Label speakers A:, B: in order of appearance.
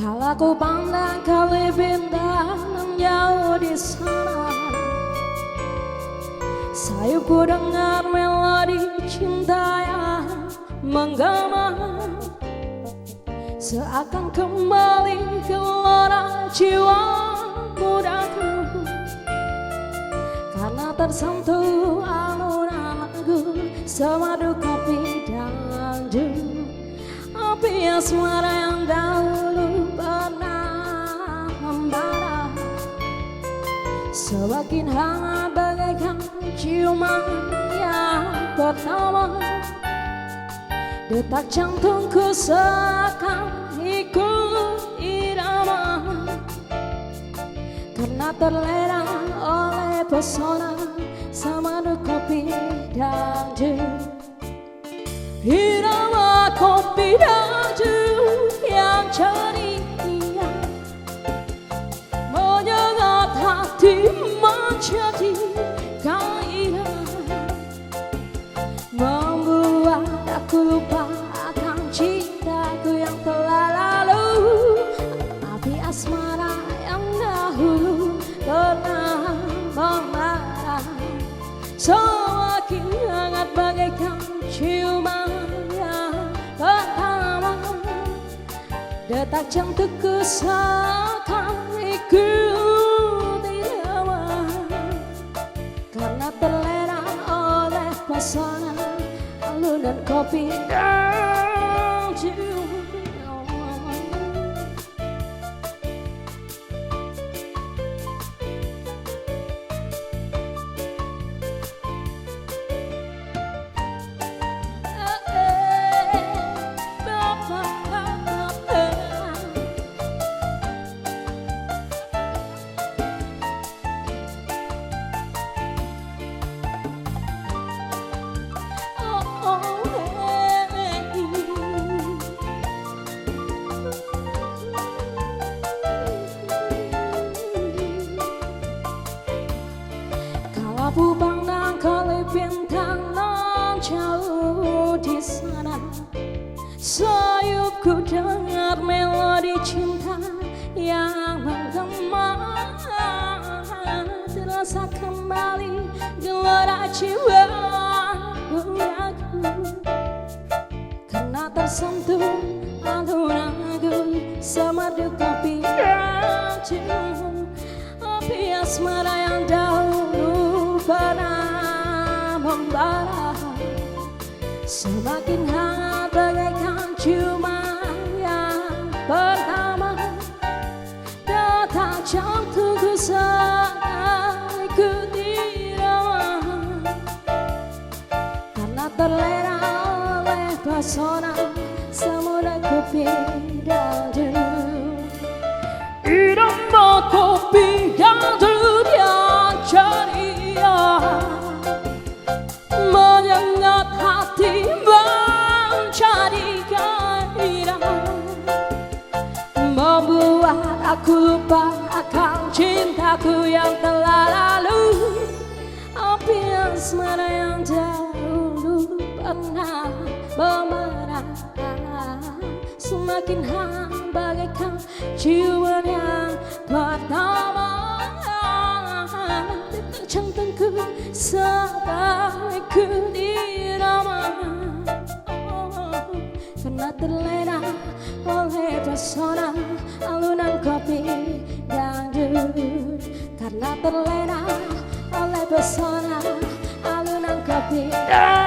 A: Kala ku pandang kali bintang yang jauh di sana, sayupku dengar melodi cinta yang menggema, seakan kembali ke lorong jiwa mudaku, karena tersentuh alunan lagu semadu kopi dangdut. Api asmara yang dahulu pernah membara, semakin hangat bagaikan ciuman yang pertama. Detak jantungku seakan ikut irama, karena terlena oleh pesona semadu kopi dangdut. Irama kopi dangdut yang ceria menyengat hati menjadi gairah, membuat aku lupa akan cintaku yang telah lalu. Api asmara yang dahulu pernah membara, semakin hangat bagaikan ciuman yang pertama. Detak jantungku seakan ikut irama, karena terlena oleh pesona alunan kopi dangdut. Aku pandang kali bintang nan jauh di sana, sayupku dengar melodi cinta yang menggema, terasa kembali gelora jiwa mudaku, karena tersentuh alunan lagu semadu kopi dangdut. Api asmara yang dahulu pernah membara, semakin hangat bagaikan ciuman yang pertama. Detak jantungku seakan ikut irama, karena terlena oleh pesona semadu kopi dangdut. Irama kopi dangdut yang ceria menyengat hati menjadi gairah, membuat aku lupa akan cintaku yang telah lalu. Api asmara yang dahulu pernah membara, semakin hangat bagaikan ciuman yang pertama. Detak jantungku seakan ikut irama, karena terlena oleh pesona alunan kopi dangdut, karena terlena oleh pesona alunan kopi dangdut.